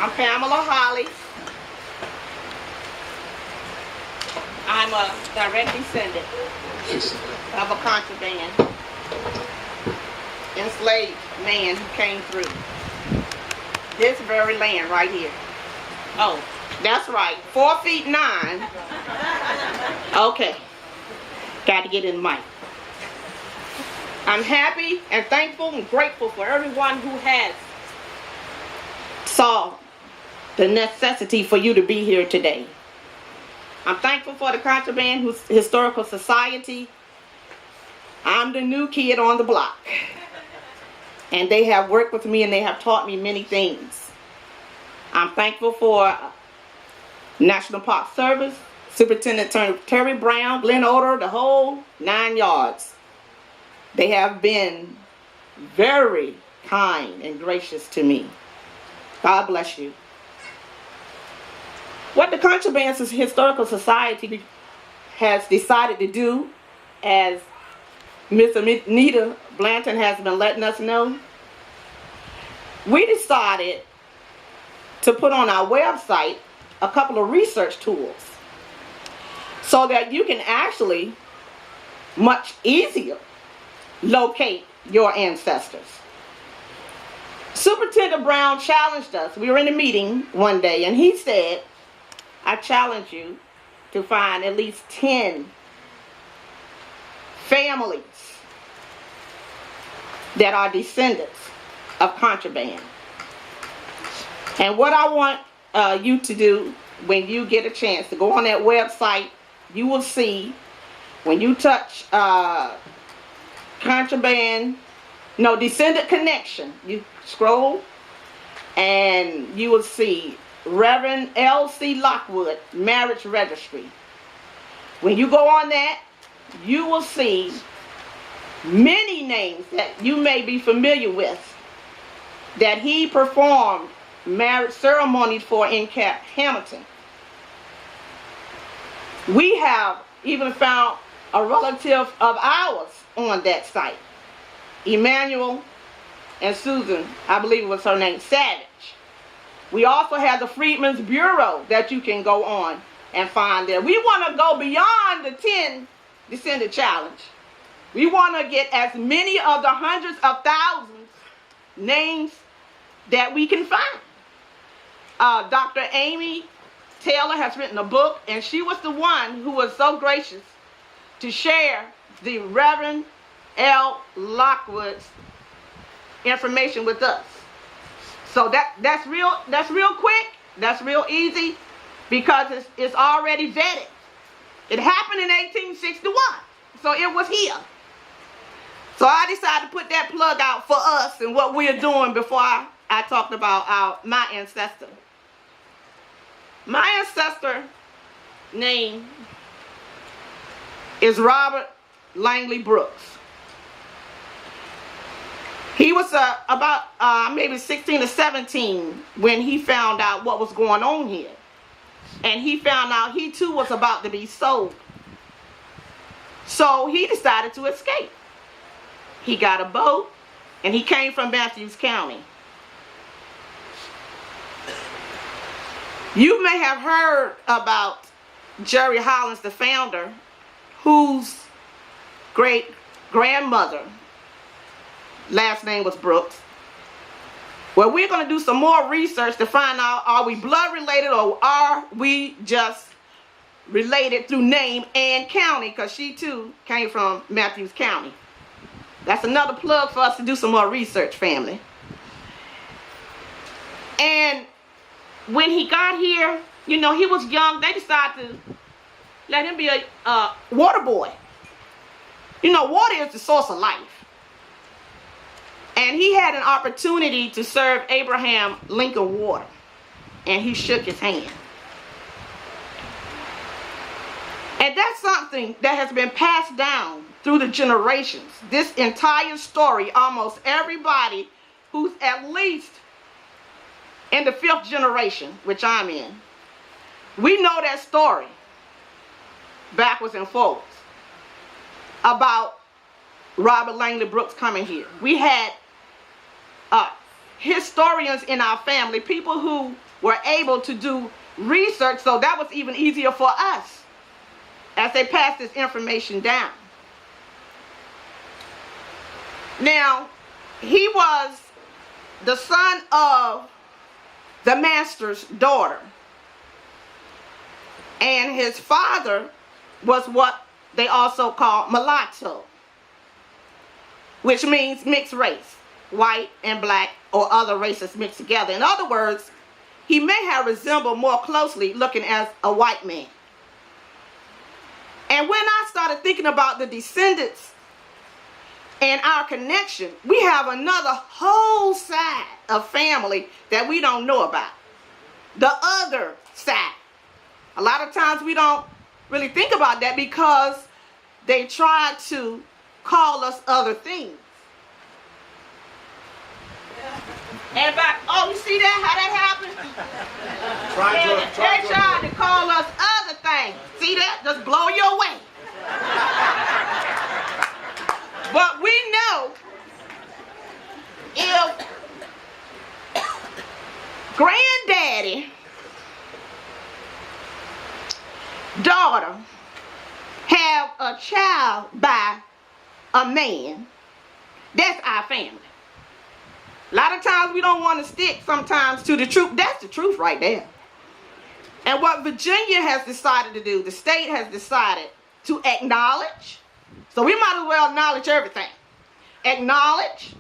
I'm Pamela Holly. I'm a direct descendant of a contraband enslaved man who came through this very land right here. Oh, that's right, 4 feet 9. Okay, got to get in the mic. I'm happy and thankful and grateful for everyone who has saw the necessity for you to be here today. I'm thankful for the Contraband Historical Society. I'm the new kid on the block. And they have worked with me and they have taught me many things. I'm thankful for National Park Service, Superintendent Terry Brown, Glenn Oder, the whole 9 yards. They have been very kind and gracious to me. God bless you. What the Contraband Historical Society has decided to do, as Miss Anita Blanton has been letting us know, we decided to put on our website a couple of research tools so that you can actually much easier locate your ancestors. Superintendent Brown challenged us. We were in a meeting one day and he said, I challenge you to find at least 10 families that are descendants of contraband. And what I want you to do when you get a chance to go on that website, you will see when you touch descendant connection, you scroll and you will see Reverend L.C. Lockwood Marriage Registry. When you go on that, you will see many names that you may be familiar with that he performed marriage ceremonies for in Camp Hamilton. We have even found a relative of ours on that site, Emmanuel and Susan, I believe it was her name, Savage. We also have the Freedmen's Bureau that you can go on and find there. We want to go beyond the 10 descendant challenge. We want to get as many of the hundreds of thousands names that we can find. Dr. Amy Taylor has written a book, and she was the one who was so gracious to share the Reverend L. Lockwood's information with us. So that's real quick, that's real easy, because it's already vetted. It happened in 1861, so it was here. So I decided to put that plug out for us and what we're doing before I talked about my ancestor. My ancestor name is Robert Langley Brooks. He was about maybe 16 or 17 when he found out what was going on here. And he found out he too was about to be sold. So he decided to escape. He got a boat and he came from Matthews County. You may have heard about Jerry Hollins, the founder, whose great grandmother last name was Brooks. Well, we're going to do some more research to find out, are we blood related or are we just related through name and county, because she too came from Matthews County. That's another plug for us to do some more research, family. And when he got here, you know, he was young. They decided to let him be a water boy. You know, water is the source of life. And he had an opportunity to serve Abraham Lincoln water. And he shook his hand. And that's something that has been passed down through the generations. This entire story, almost everybody who's at least in the 5th generation, which I'm in, we know that story backwards and forwards about Robert Langley Brooks coming here. We had historians in our family, people who were able to do research, so that was even easier for us as they passed this information down. Now, he was the son of the master's daughter, and his father was what they also call mulatto, which means mixed race, white and black or other races mixed together. In other words, he may have resembled more closely looking as a white man. And when I started thinking about the descendants and our connection, we have another whole side of family that we don't know about. The other side. A lot of times we don't really think about that because they try to call us other things. And back, oh, you see that? How that happened? They tried to call us other things. See that? Just blow your way. But we know if granddaddy, daughter have a child by a man, that's our family. A lot of times we don't want to stick sometimes to the truth. That's the truth right there. And what Virginia has decided to do, the state has decided to acknowledge. So we might as well acknowledge everything. Acknowledge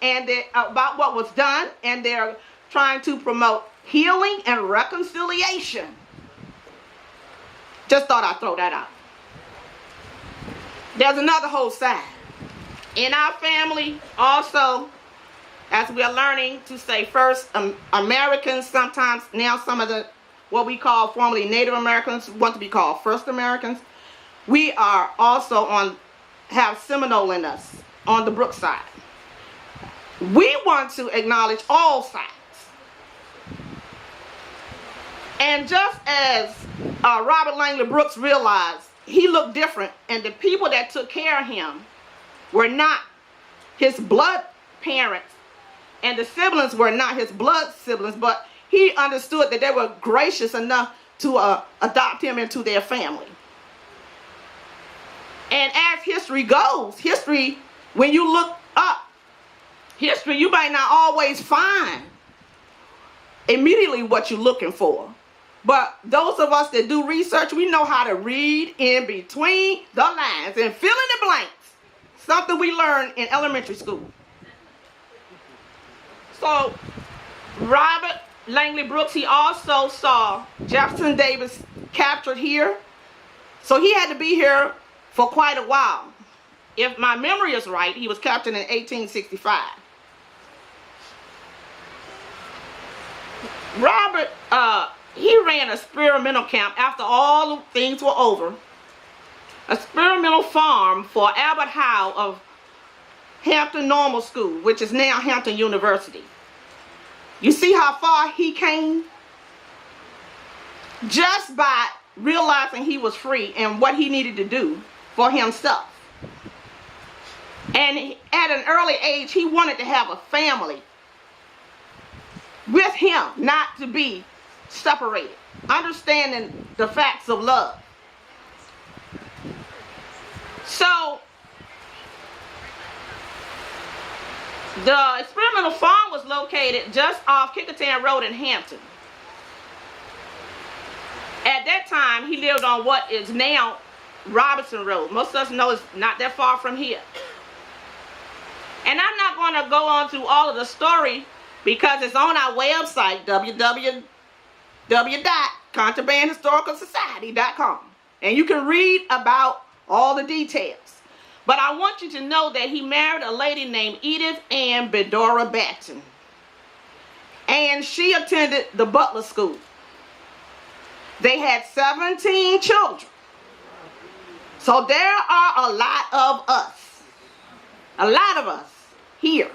and about what was done, and they're trying to promote healing and reconciliation. Just thought I'd throw that out. There's another whole side. In our family also, as we are learning to say first Americans, sometimes now some of the what we call formerly Native Americans want to be called First Americans. We are also have Seminole in us on the Brooks side. We want to acknowledge all sides. And just as Robert Langley Brooks realized, he looked different, and the people that took care of him were not his blood parents, and the siblings were not his blood siblings, but he understood that they were gracious enough to adopt him into their family. And as history goes, when you look up history, you might not always find immediately what you're looking for. But those of us that do research, we know how to read in between the lines and fill in the blanks. Something we learned in elementary school. So, Robert Langley Brooks, he also saw Jefferson Davis captured here. So he had to be here for quite a while. If my memory is right, he was captured in 1865. Robert, he ran an experimental camp after all the things were over. Experimental farm for Albert Howe of Hampton Normal School, which is now Hampton University. You see how far he came? Just by realizing he was free and what he needed to do for himself. And at an early age, he wanted to have a family with him, not to be separated. Understanding the facts of love. So, the experimental farm was located just off Kickerton Road in Hampton. At that time, he lived on what is now Robinson Road. Most of us know it's not that far from here. And I'm not going to go on through all of the story because it's on our website, www.contrabandhistoricalsociety.com. And you can read about all the details. But I want you to know that he married a lady named Edith Ann Bedora Batten. And she attended the Butler School. They had 17 children. So there are a lot of us. A lot of us here.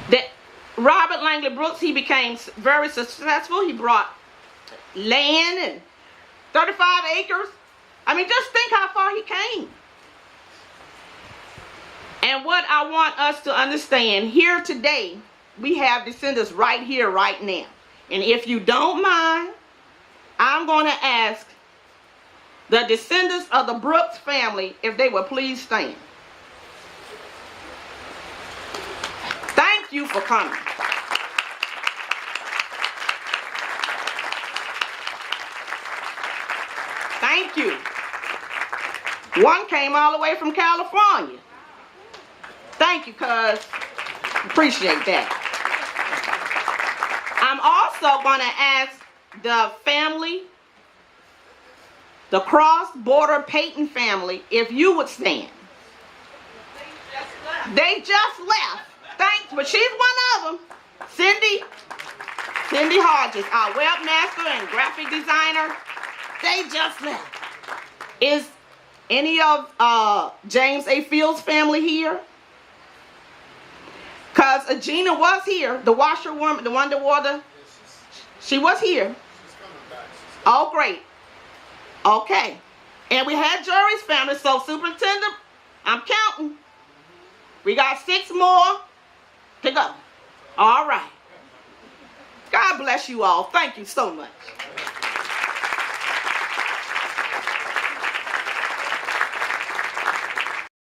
That Robert Langley Brooks, he became very successful. He brought land and 35 acres. I mean, just think how far he came. And what I want us to understand here today we have descendants right here, right now. And if you don't mind, I'm going to ask the descendants of the Brooks family if they would please stand. Thank you for coming. Thank you. One came all the way from California. Thank you, cuz. Appreciate that. I'm also going to ask the family, the cross-border Payton family, if you would stand. They just left. Thanks, but she's one of them. Cindy Hodges, our webmaster and graphic designer. They just left. Is any of James A. Fields' family here? Because Gina was here, the washerwoman, the one that wore the... She was here. Oh, great. Okay. And we had Jerry's family, so Superintendent, I'm counting. We got 6 more to go. All right. God bless you all. Thank you so much.